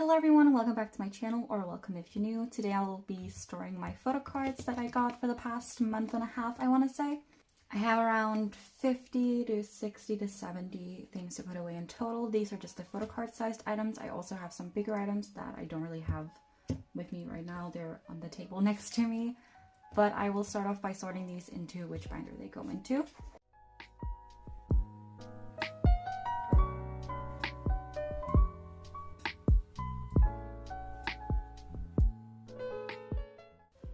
Hello everyone, welcome back to my channel, or welcome if you're new. Today I'll be storing my photo cards that I got for the past month and a half, I want to say. I have around 50 to 60 to 70 things to put away in total. These are just the photo card sized items. I also have some bigger items that I don't really have with me right now. They're on the table next to me. But I will start off by sorting these into which binder they go into.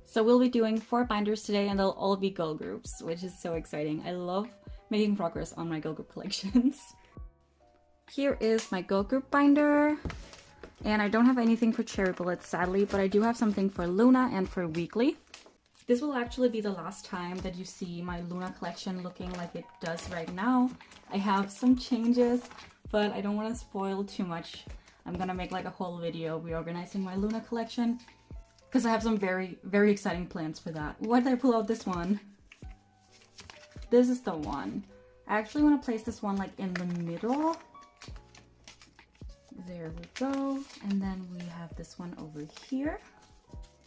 So we'll be doing 4 binders today, and they'll all be girl groups, which is so exciting. I love making progress on my girl group collections. Here is my girl group binder, and I don't have anything for cherry bullets sadly, but I do have something for Luna and for weekly. This will actually be the last time that you see my Luna collection looking like it does right now. I have some changes, but I don't want to spoil too much. I'm gonna make like a whole video reorganizing my Luna collection, because I have some very, very exciting plans for that. Why did I pull out this one? This is the one. I actually want to place this one like in the middle. There we go. And then we have this one over here.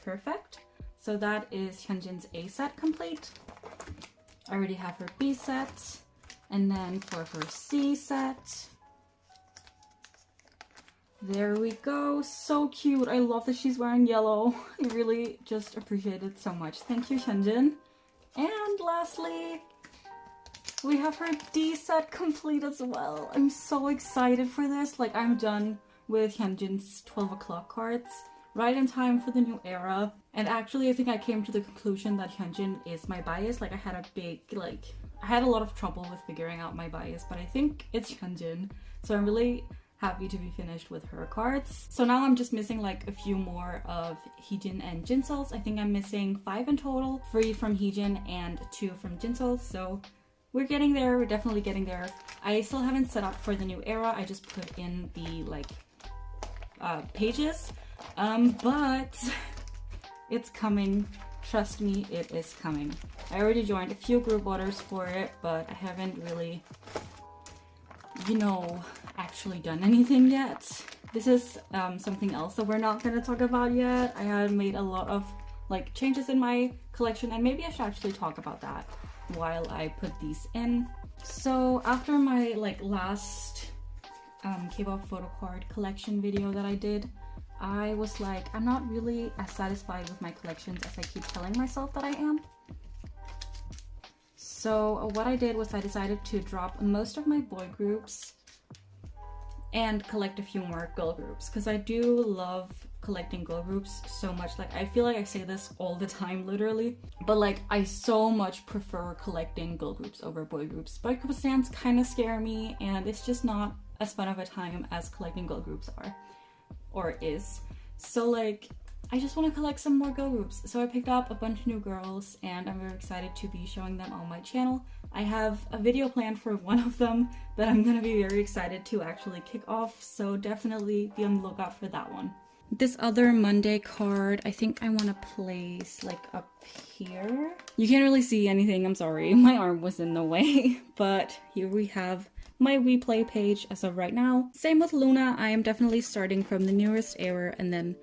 Perfect. So that is Hyunjin's A set complete. I already have her B set. And then for her C set, there we go. So cute. I love that she's wearing yellow. I really just appreciate it so much. Thank you, Hyunjin. And lastly, we have her D set complete as well. I'm so excited for this. Like, I'm done with Hyunjin's 12 o'clock cards. Right in time for the new era. And actually, I think I came to the conclusion that Hyunjin is my bias. Like, I had a lot of trouble with figuring out my bias, but I think it's Hyunjin. So I'm really happy to be finished with her cards. So now I'm just missing like a few more of Heejin and Jinseol's. I think I'm missing 5 in total, 3 from Heejin and 2 from Jinseol. So we're getting there, we're definitely getting there. I still haven't set up for the new era. I just put in the like pages, but it's coming. Trust me, it is coming. I already joined a few group orders for it, but I haven't really, actually done anything yet. This is something else that we're not going to talk about yet. I had made a lot of like changes in my collection, and maybe I should actually talk about that while I put these in. So after my like last K-pop photo card collection video that I did, I was like, I'm not really as satisfied with my collections as I keep telling myself that I am. So what I did was I decided to drop most of my boy groups and collect a few more girl groups, because I do love collecting girl groups so much. Like, I feel like I say this all the time literally, but like I so much prefer collecting girl groups over boy groups. Boy group stands kind of scare me, and it's just not as fun of a time as collecting girl groups are or is. So like I just want to collect some more girl groups. So I picked up a bunch of new girls, and I'm very excited to be showing them on my channel. I have a video planned for one of them that I'm gonna be very excited to actually kick off, so definitely be on the lookout for that one. This other Monday card, I think I want to place like up here. You can't really see anything, I'm sorry. My arm was in the way. But here we have my replay page as of right now. Same with Luna, I am definitely starting from the newest era and then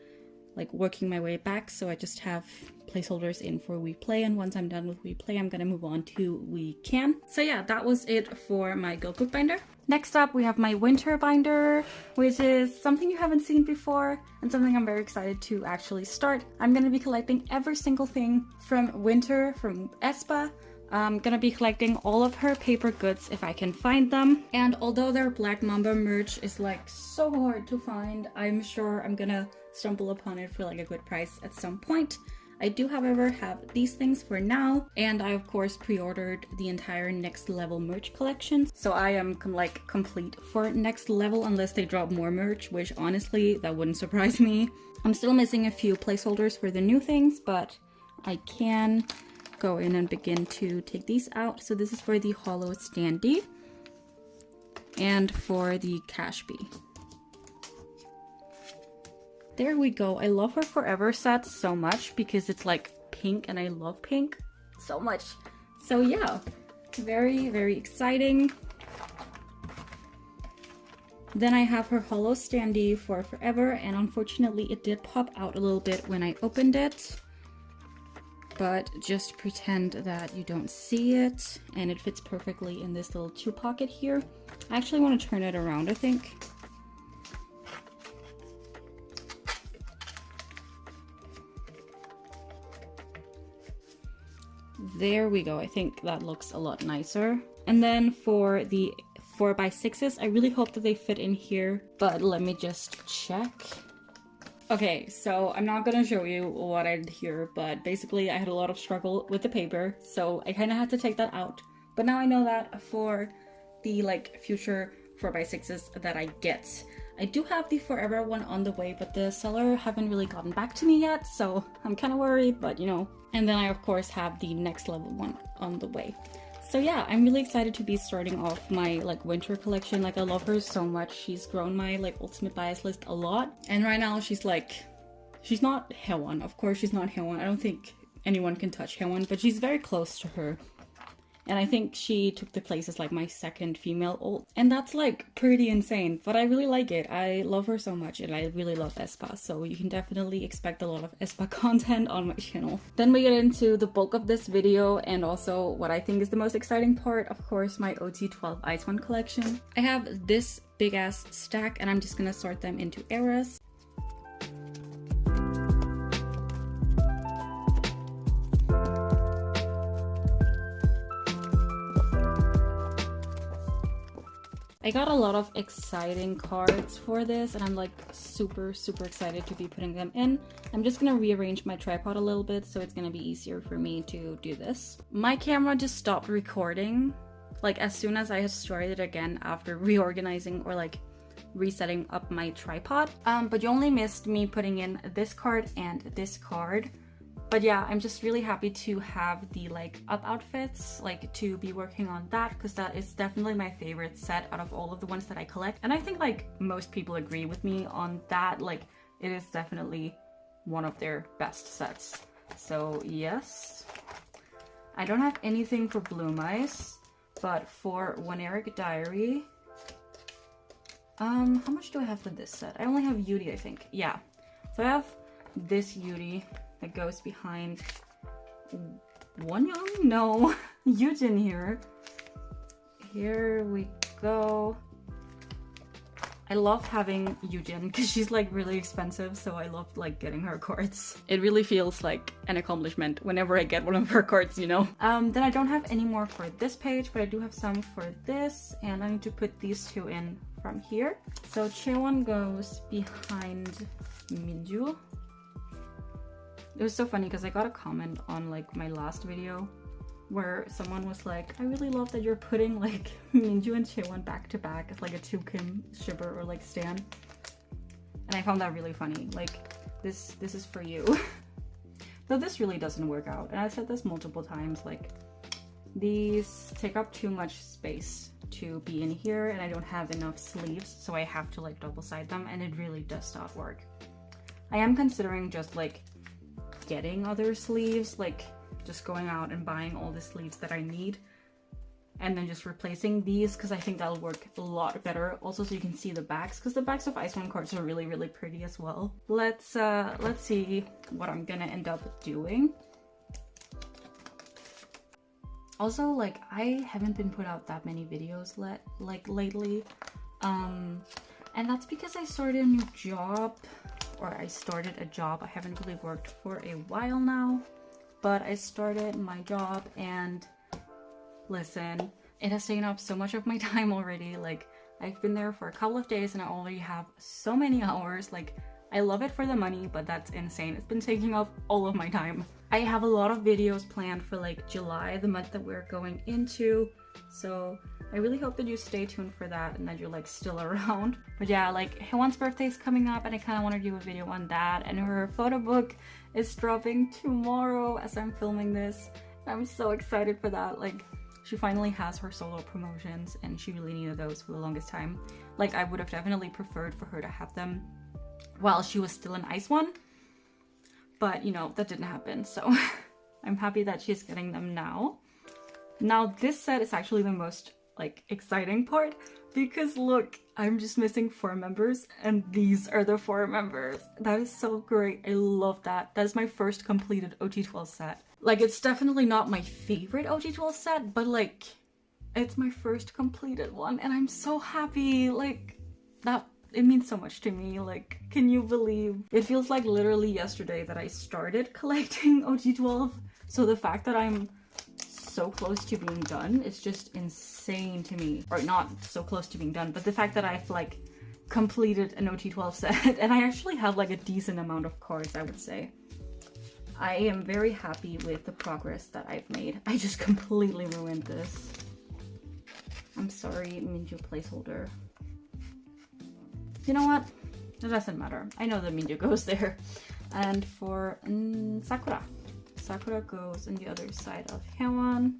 like working my way back, so I just have placeholders in for We Play, and once I'm done with We Play, I'm gonna move on to We Can. So yeah, that was it for my girl group binder. Next up, we have my winter binder, which is something you haven't seen before and something I'm very excited to actually start. I'm gonna be collecting every single thing from winter from aespa. I'm gonna be collecting all of her paper goods if I can find them. And although their Black Mamba merch is like so hard to find, I'm sure I'm gonna stumble upon it for like a good price at some point. I do, however, have these things for now, and I of course pre-ordered the entire Next Level merch collection. So I am complete for Next Level unless they drop more merch, which honestly, that wouldn't surprise me. I'm still missing a few placeholders for the new things, but I can go in and begin to take these out. So this is for the Hollow Standee and for the Cashby. There we go. I love her Forever set so much because it's like pink, and I love pink so much. So yeah, very, very exciting. Then I have her hollow standee for forever, and unfortunately it did pop out a little bit when I opened it. But just pretend that you don't see it, and it fits perfectly in this little 2 pocket here. I actually want to turn it around, I think. There we go. I think that looks a lot nicer. And then for the 4x6s, I really hope that they fit in here, but let me just check. Okay, so I'm not gonna show you what I did here, but basically I had a lot of struggle with the paper, so I kind of had to take that out. But now I know that for the like future 4x6s that I get. I do have the forever one on the way, but the seller haven't really gotten back to me yet, so I'm kind of worried, but you know. And then I of course have the next level one on the way. So yeah, I'm really excited to be starting off my like winter collection. Like I love her so much. She's grown my like ultimate bias list a lot. And right now she's not Hyewon. Of course she's not Hyewon. I don't think anyone can touch Hyewon, but she's very close to her. And I think she took the place as like my second female ult. And that's like pretty insane, but I really like it. I love her so much and I really love aespa. So you can definitely expect a lot of aespa content on my channel. Then we get into the bulk of this video and also what I think is the most exciting part, of course, my OT12 Ice One collection. I have this big ass stack and I'm just gonna sort them into eras. I got a lot of exciting cards for this and I'm like super excited to be putting them in. I'm just gonna rearrange my tripod a little bit so it's gonna be easier for me to do this. My camera just stopped recording like as soon as I had started again after reorganizing or like resetting up my tripod. But you only missed me putting in this card and this card. But yeah, I'm just really happy to have the like up outfits, like to be working on that, because that is definitely my favorite set out of all of the ones that I collect. And I think like most people agree with me on that, like it is definitely one of their best sets. So yes, I don't have anything for Bloom Ice, but for One Eric Diary, how much do I have for this set? I only have Yuri, I think. Yeah, so I have this Yuri that goes behind Wonyoung? No, Yujin here. Here we go. I love having Yujin because she's like really expensive, so I love like getting her cards. It really feels like an accomplishment whenever I get one of her cards, you know? Then I don't have any more for this page, but I do have some for this, and I need to put these two in from here. So Hyewon goes behind Minju. It was so funny because I got a comment on like my last video where someone was like, I really love that you're putting like Minju and Hyewon back to back as like a 2Kim shipper or like stan. And I found that really funny. Like this is for you. Though this really doesn't work out. And I've said this multiple times, like these take up too much space to be in here and I don't have enough sleeves, so I have to like double side them and it really does not work. I am considering just like getting other sleeves, like just going out and buying all the sleeves that I need and then just replacing these because I think that'll work a lot better. Also, so you can see the backs, because the backs of Ice One cards are really pretty as well. Let's see what I'm gonna end up doing. Also, like I haven't been put out that many videos lately, and that's because I started a new job. Or I started a job. I haven't really worked for a while now, but I started my job and listen, it has taken up so much of my time already. Like I've been there for a couple of days and I already have so many hours. Like I love it for the money, but that's insane. It's been taking up all of my time. I have a lot of videos planned for like July, the month that we're going into. So I really hope that you stay tuned for that and that you're like still around. But yeah, like Hyewon's birthday is coming up and I kind of want to do a video on that. And her photo book is dropping tomorrow as I'm filming this. I'm so excited for that. Like she finally has her solo promotions and she really needed those for the longest time. Like I would have definitely preferred for her to have them while she was still in Ice One. But you know, that didn't happen. So I'm happy that she's getting them now. Now this set is actually the most like exciting part because look, I'm just missing 4 members, and these are the 4 members. That is so great. I love that. That is my first completed OT12 set. Like, it's definitely not my favorite OT12 set, but like, it's my first completed one, and I'm so happy. Like, that, it means so much to me. Like, can you believe? It feels like literally yesterday that I started collecting OT12, so the fact that I'm so close to being done is just insane to me. Or not so close to being done, but the fact that I've like completed an OT12 set and I actually have like a decent amount of cards, I would say. I am very happy with the progress that I've made. I just completely ruined this. I'm sorry, Minju placeholder. You know what? It doesn't matter. I know that Minju goes there. And for Sakura. Sakura goes on the other side of Hyewon.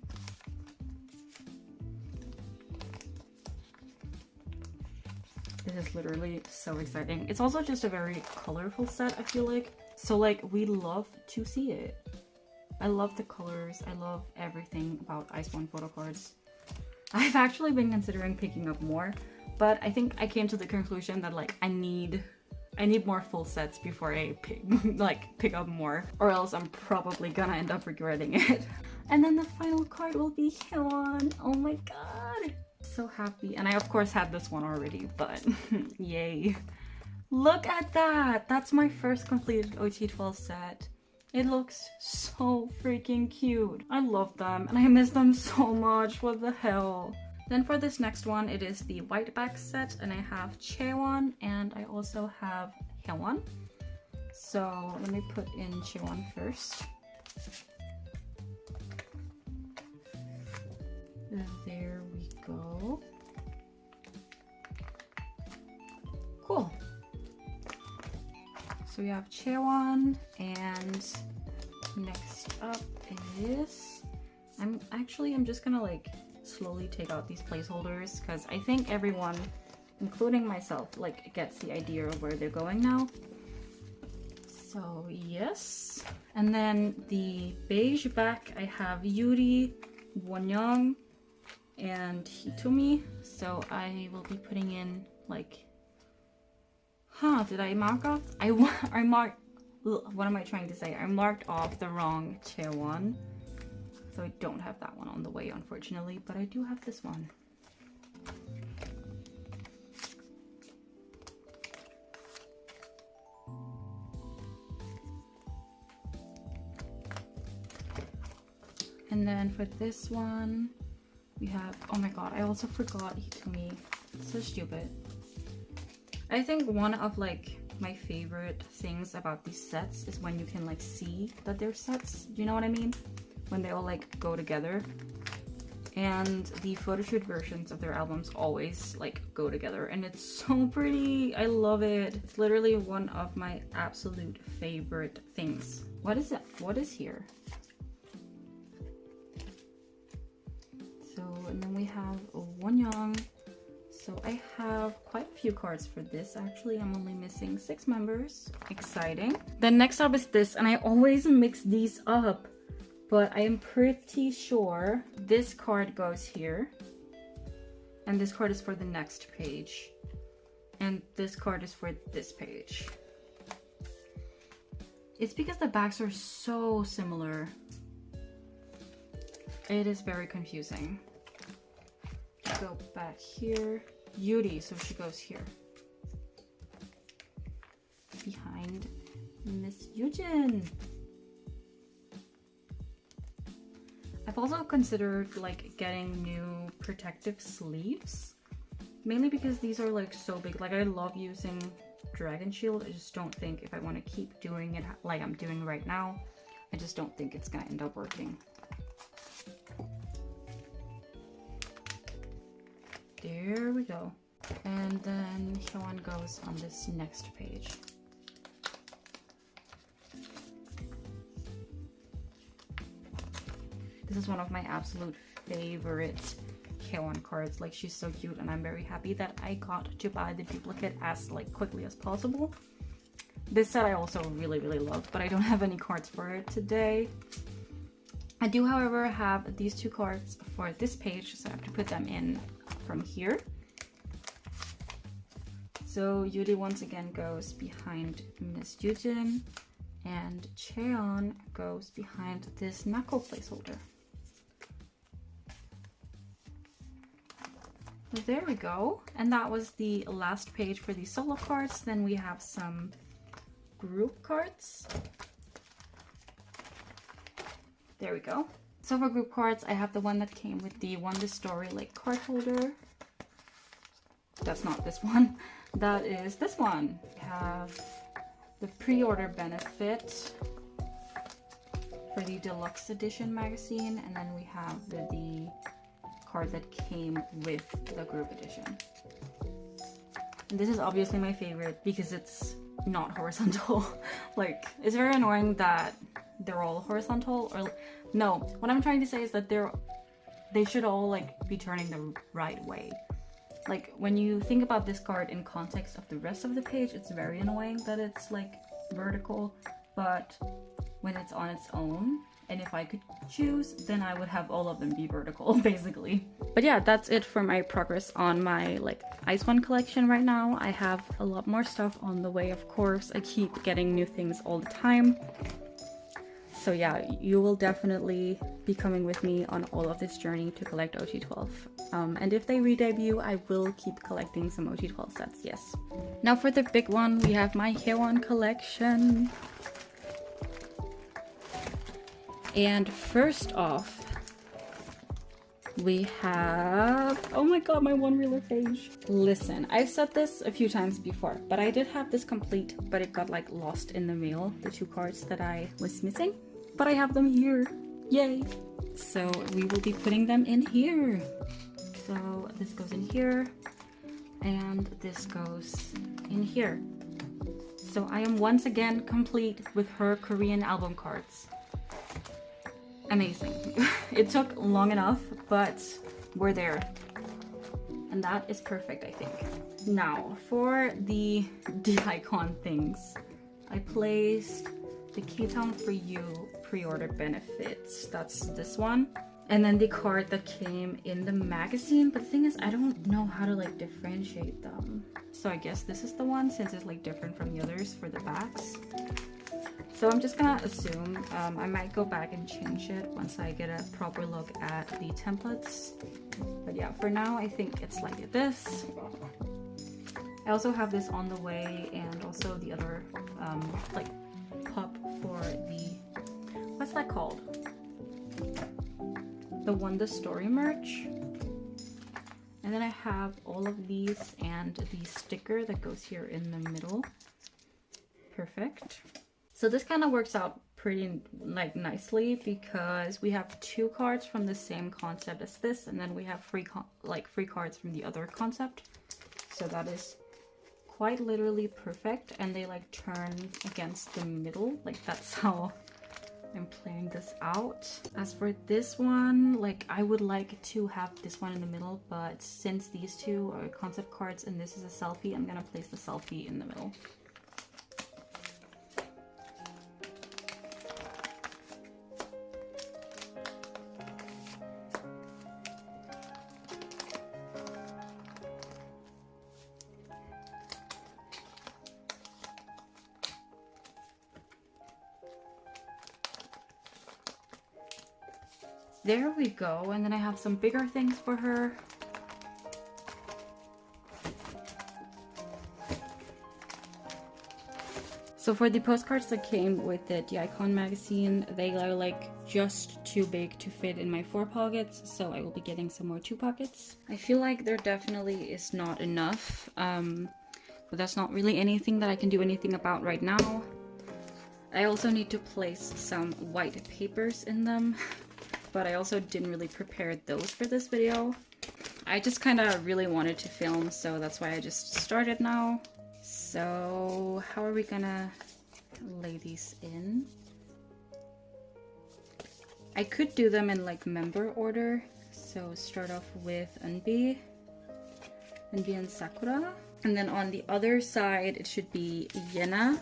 This is literally so exciting. It's also just a very colorful set, I feel like. So like, we love to see it. I love the colors. I love everything about Ice1 photo cards. I've actually been considering picking up more, but I think I came to the conclusion that like, I need more full sets before I pick up more, or else I'm probably gonna end up regretting it. And then the final card will be Hyewon. Oh my god, so happy. And I of course had this one already, but yay. Look at that. That's my first completed OT12 set. It looks so freaking cute. I love them and I miss them so much. What the hell. Then for this next one, it is the white back set, and I have Hyewon and I also have Hyewon. So let me put in Hyewon first. There we go. Cool. So we have Hyewon, and next up is I'm just gonna like slowly take out these placeholders because I think everyone, including myself, like gets the idea of where they're going now. So yes, and then the beige back I have Yuri, Wonyoung, and Hitumi. So I will be putting in like, did I mark off? I marked. What am I trying to say? I marked off the wrong Hyewon. So I don't have that one on the way, unfortunately, but I do have this one. And then for this one, we have, oh my god, I also forgot Hitumi. So stupid. I think one of like my favorite things about these sets is when you can like see that they're sets. Do you know what I mean? When they all like go together, and the photoshoot versions of their albums always like go together, and it's so pretty. I love it. It's literally one of my absolute favorite things. What is it? What is here? So, and then we have Wonyoung. So I have quite a few cards for this. Actually, I'm only missing 6 members. Exciting. Then next up is this, and I always mix these up, but I am pretty sure this card goes here, and this card is for the next page, and this card is for this page. It's because the backs are so similar. It is very confusing. Go back here. Yuri, so she goes here. Behind Miss Yujin. I've also considered like getting new protective sleeves, mainly because these are like so big. Like, I love using Dragon Shield. I just don't think if I want to keep doing it like I'm doing right now, I just don't think it's gonna end up working. There we go. And then Hyewon goes on this next page. This is one of my absolute favorite Hyewon cards. Like, she's so cute, and I'm very happy that I got to buy the duplicate as like quickly as possible. This set I also really love, but I don't have any cards for it today. I do, however, have these 2 cards for this page, so I have to put them in from here. So Yuri once again goes behind Miss Yujin, and Cheon goes behind this Nako placeholder. There we go. And that was the last page for the solo cards. Then we have some group cards. There we go. So for group cards, I have the one that came with the One The Story like card holder. That's not this one. That is this one. We have the pre-order benefit for the deluxe edition magazine, and then we have the card that came with the group edition. And this is obviously my favorite because it's not horizontal. Like, it's very annoying that they're all horizontal, or no, what I'm trying to say is that they should all like be turning the right way. Like, when you think about this card in context of the rest of the page, it's very annoying that it's like vertical, but when it's on its own, and if I could choose, then I would have all of them be vertical, basically. But yeah, that's it for my progress on my like Ice One collection right now. I have a lot more stuff on the way, of course. I keep getting new things all the time. So yeah, you will definitely be coming with me on all of this journey to collect OT12. And if they re-debut, I will keep collecting some OT12 sets, yes. Now for the big one, we have my Hyewon collection. And first off, we have, oh my god, my one reeler page. Listen, I've said this a few times before, but I did have this complete, but it got like lost in the mail, the 2 cards that I was missing. But I have them here, yay! So we will be putting them in here. So this goes in here, and this goes in here. So I am once again complete with her Korean album cards. Amazing. It took long enough, but we're there. And that is perfect, I think. Now, for the icon things, I placed the K-Town For You pre-order benefits. That's this one. And then the card that came in the magazine. But the thing is, I don't know how to like differentiate them. So I guess this is the one, since it's like different from the others for the backs. So I'm just gonna assume, I might go back and change it once I get a proper look at the templates. But yeah, for now I think it's like this. I also have this on the way, and also the other like pup for the, what's that called? The One The Story merch. And then I have all of these and the sticker that goes here in the middle. Perfect. So this kind of works out pretty like nicely because we have 2 cards from the same concept as this, and then we have free cards from the other concept. So that is quite literally perfect, and they like turn against the middle. Like, that's how I'm playing this out. As for this one, like, I would like to have this one in the middle, but since these 2 are concept cards and this is a selfie, I'm gonna place the selfie in the middle. There we go, and then I have some bigger things for her. So for the postcards that came with the Icon magazine, they are like just too big to fit in my 4 pockets, so I will be getting some more 2 pockets. I feel like there definitely is not enough, but that's not really anything that I can do anything about right now. I also need to place some white papers in them. But I also didn't really prepare those for this video. I just kind of really wanted to film, so that's why I just started now. So how are we gonna lay these in? I could do them in like member order. So start off with Eunbi and Sakura. And then on the other side, it should be Yena.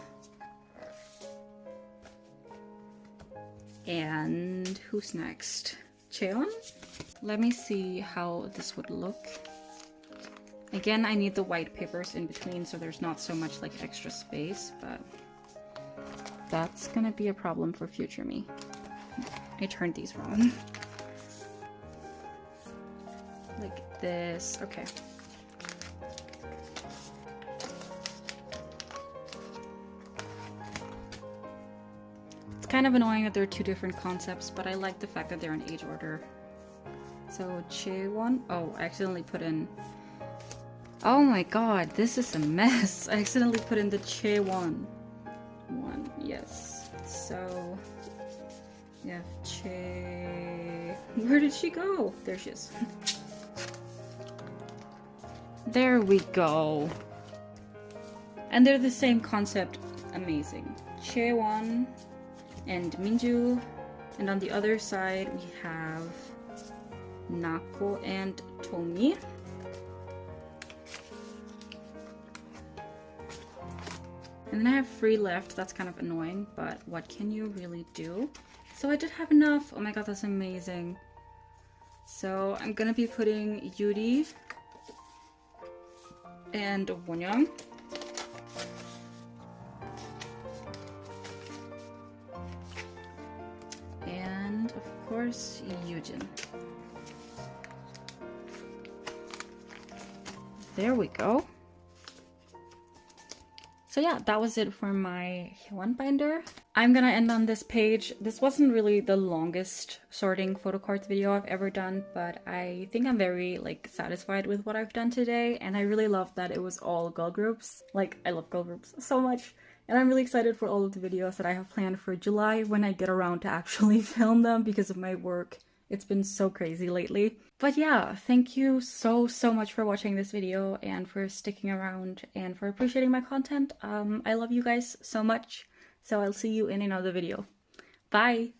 And who's next? Cheon? Let me see how this would look. Again, I need the white papers in between so there's not so much like extra space, but that's gonna be a problem for future me. I turned these wrong. Like this, okay. It's kind of annoying that they're two different concepts, but I like the fact that they're in age order. So Hyewon, oh, I accidentally put in, oh my god, this is a mess. I accidentally put in the Hyewon one, yes. So, yeah, where did she go? There she is. There we go. And they're the same concept, amazing. Hyewon and Minju, and on the other side we have Nako and Tomi. And then I have 3 left. That's kind of annoying, but what can you really do? So I did have enough. Oh my god, that's amazing. So I'm gonna be putting Yuri and Wonyoung. And of course, Yujin. There we go. So yeah, that was it for my Hyewon binder. I'm gonna end on this page. This wasn't really the longest sorting photo cards video I've ever done, but I think I'm very like satisfied with what I've done today, and I really love that it was all girl groups. Like, I love girl groups so much, and I'm really excited for all of the videos that I have planned for July when I get around to actually film them because of my work. It's been so crazy lately. But yeah, thank you so much for watching this video and for sticking around and for appreciating my content. I love you guys so much. So I'll see you in another video. Bye!